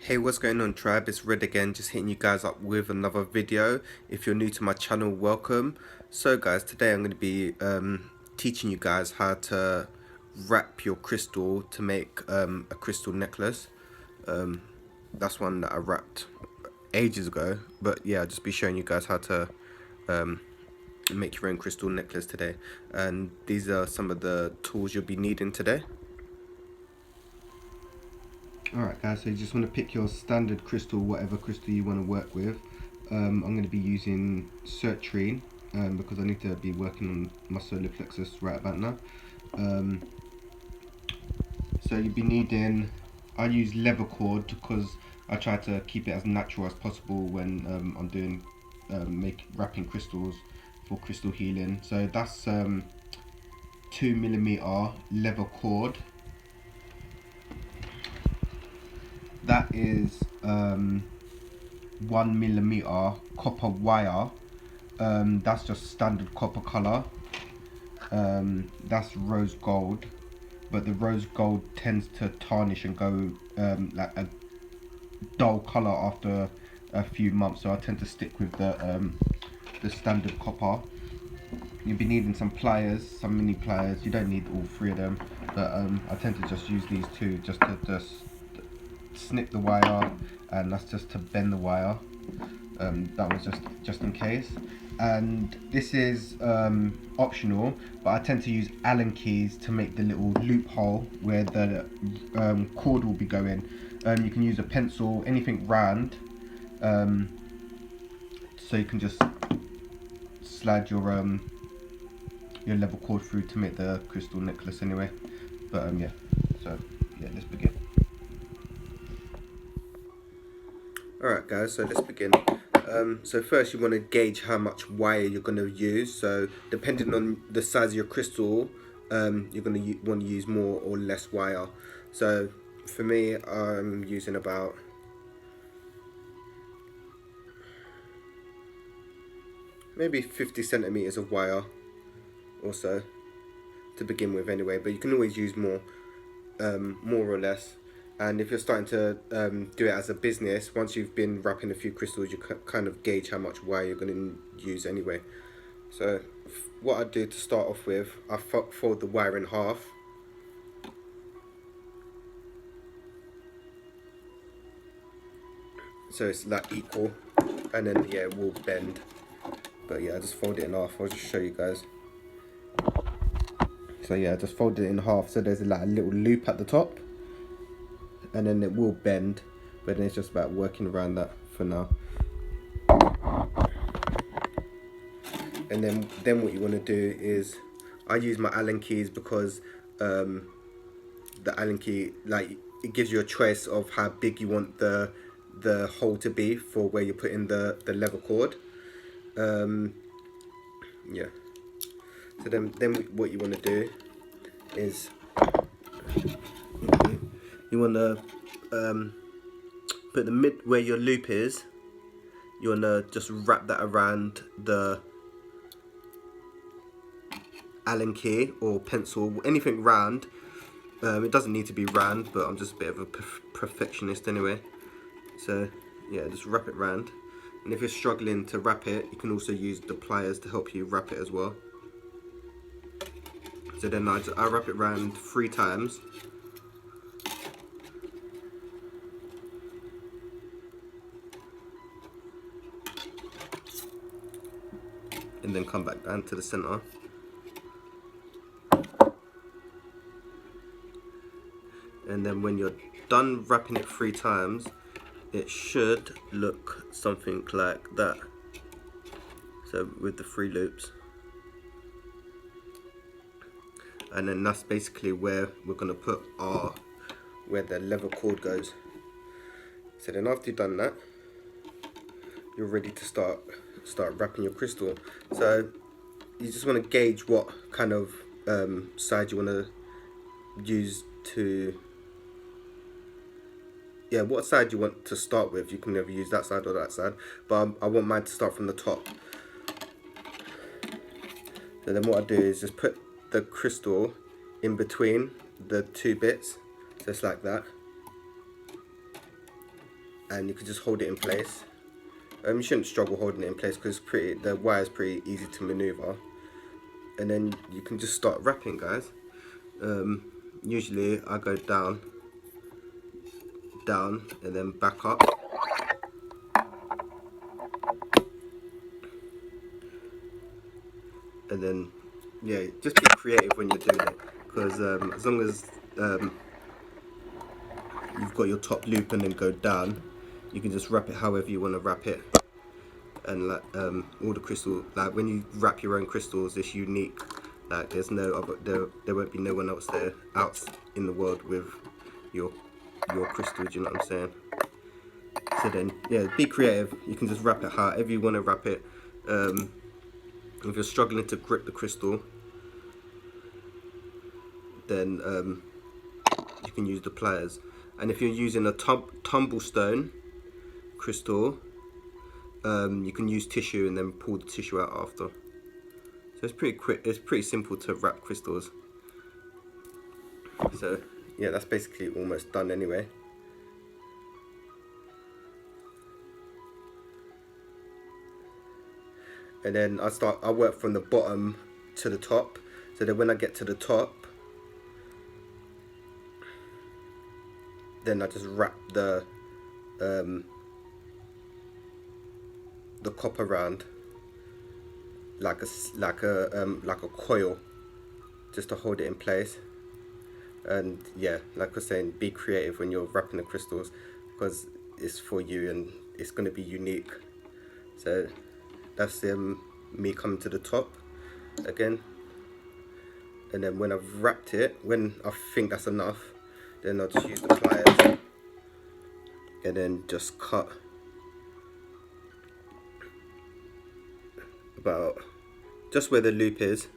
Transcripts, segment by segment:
Hey, what's going on, tribe? It's Red again, just hitting you guys up with another video. If you're new to my channel, welcome. So guys, today I'm going to be teaching you guys how to wrap your crystal to make a crystal necklace. That's one that I wrapped ages ago, but yeah, I'll just be showing you guys how to make your own crystal necklace today. And these are some of the tools you'll be needing today. Alright guys, so you just want to pick your standard crystal, whatever crystal you want to work with. I'm going to be using Citrine because I need to be working on my solar plexus right about now. So you'll be needing, I use leather cord because I try to keep it as natural as possible when I'm doing wrapping crystals for crystal healing. So that's 2mm leather cord. That is 1mm copper wire. That's just standard copper color. That's rose gold, but the rose gold tends to tarnish and go like a dull color after a few months, so I tend to stick with the standard copper. You'll be needing some pliers, some mini pliers. You don't need all three of them, but I tend to just use these two just to snip the wire, and that's just to bend the wire. That was just in case. And this is optional, but I tend to use Allen keys to make the little loophole where the cord will be going. You can use a pencil, anything round, so you can just slide your leather cord through to make the crystal necklace anyway. But yeah, so yeah, let's begin. Alright guys, so let's begin. So first you want to gauge how much wire you're going to use. So depending on the size of your crystal, you're going to want to use more or less wire. So for me, I'm using about maybe 50 centimeters of wire or so to begin with anyway, but you can always use more or less. And if you're starting to do it as a business, once you've been wrapping a few crystals, you kind of gauge how much wire you're going to use anyway. So what I do to start off with, I fold the wire in half. So it's like equal, and then yeah, it will bend. But yeah, I just fold it in half. I'll just show you guys. So yeah, I just fold it in half, so there's like a little loop at the top, and then it will bend, but then it's just about working around that for now. And then what you want to do is, I use my Allen keys because the Allen key, like, it gives you a choice of how big you want the hole to be for where you're putting the leather cord. Yeah. So then what you want to do is you want to put the mid where your loop is. You want to just wrap that around the Allen key or pencil, anything round. It doesn't need to be round, but I'm just a bit of a perfectionist anyway. So yeah, just wrap it round. And if you're struggling to wrap it, you can also use the pliers to help you wrap it as well. So then I wrap it round 3 times. And then come back down to the center. And then when you're done wrapping it 3 times, it should look something like that. So with the 3 loops. And then that's basically where we're going to put where the leather cord goes. So then after you've done that, you're ready to start wrapping your crystal. So you just want to gauge what kind of side you want to use to, yeah, what side you want to start with. You can either use that side or that side, but I want mine to start from the top. So then what I do is just put the crystal in between the 2 bits, just like that. and you can just hold it in place. You shouldn't struggle holding it in place because the wire is pretty easy to maneuver. And then you can just start wrapping, guys. Usually I go down, and then back up. And then, yeah, just be creative when you're doing it, because as long as you've got your top loop and then go down, you can just wrap it however you want to wrap it. And like all the crystal, like when you wrap your own crystals, it's unique. Like there's no other, there won't be no one else there out in the world with your crystal. Do you know what I'm saying? So then, yeah, be creative. You can just wrap it however you want to wrap it. If you're struggling to grip the crystal, then you can use the pliers. And if you're using a tumblestone crystal, you can use tissue and then pull the tissue out after. So it's pretty quick. It's pretty simple to wrap crystals. So yeah, that's basically almost done anyway. And then I work from the bottom to the top. So then when I get to the top, then I just wrap the copper round like a coil, just to hold it in place. And yeah, like I was saying, be creative when you're wrapping the crystals, because it's for you and it's going to be unique. So that's me coming to the top again. And then when I've wrapped it, when I think that's enough, then I'll just use the pliers and then just cut about just where the loop is,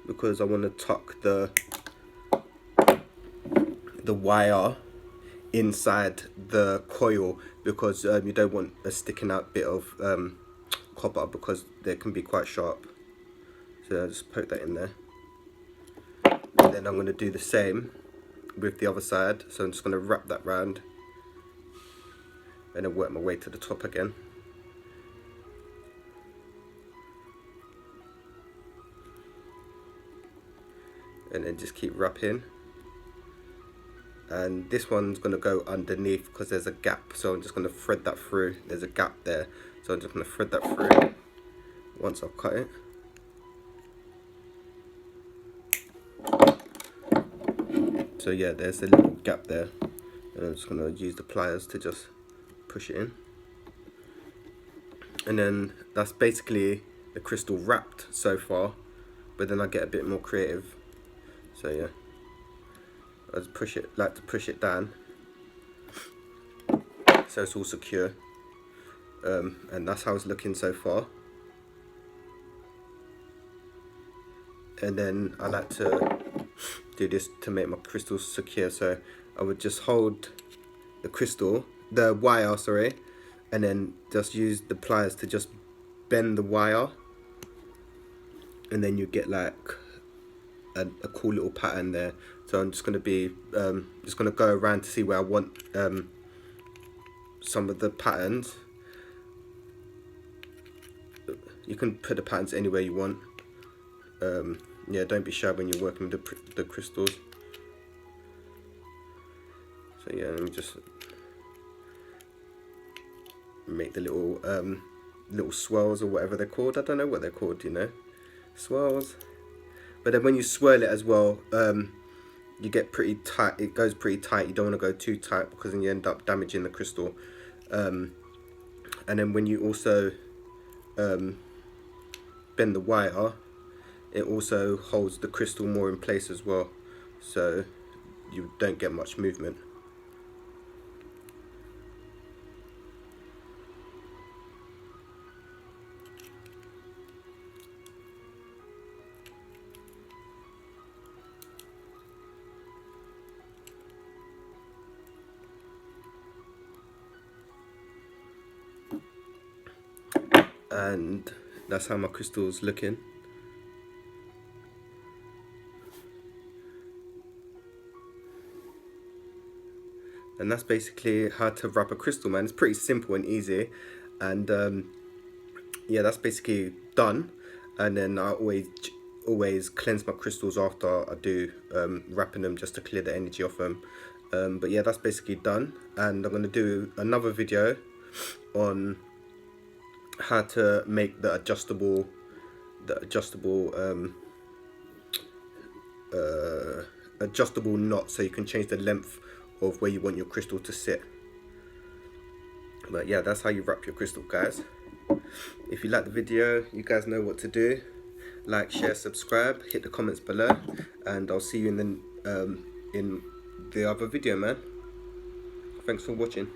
because I want to tuck the wire inside the coil, because you don't want a sticking out bit of copper, because they can be quite sharp. So I'll just poke that in there, and then I'm going to do the same with the other side. So I'm just going to wrap that round and then work my way to the top again. And then just keep wrapping. And this one's going to go underneath because there's a gap, so I'm just going to thread that through. There's a gap there, so I'm just going to thread that through once I've cut it. So yeah, there's a little gap there, and I'm just going to use the pliers to just push it in. And then that's basically the crystal wrapped so far, but then I get a bit more creative. So yeah, I just like to push it down so it's all secure. And that's how it's looking so far. And then I like to do this to make my crystals secure. So I would just hold the wire, sorry, and then just use the pliers to just bend the wire, and then you get like a cool little pattern there. So I'm just going to be just going to go around to see where I want some of the patterns. You can put the patterns anywhere you want. Yeah, don't be shy when you're working with the crystals. So yeah, let me just make the little swirls or whatever they're called. I don't know what they're called, you know, swirls. But then when you swirl it as well, you get pretty tight. It goes pretty tight. You don't want to go too tight, because then you end up damaging the crystal. And then when you also bend the wire, it also holds the crystal more in place as well, so you don't get much movement. And that's how my crystal's looking. And that's basically how to wrap a crystal, man. It's pretty simple and easy. And yeah, that's basically done. And then I always cleanse my crystals after I do wrapping them, just to clear the energy off them. But yeah, that's basically done. And I'm going to do another video on how to make the adjustable adjustable knot, so you can change the length of where you want your crystal to sit. But yeah, that's how you wrap your crystal, guys. If you like the video, you guys know what to do. Like, share, subscribe, hit the comments below, and I'll see you in the other video, man. Thanks for watching.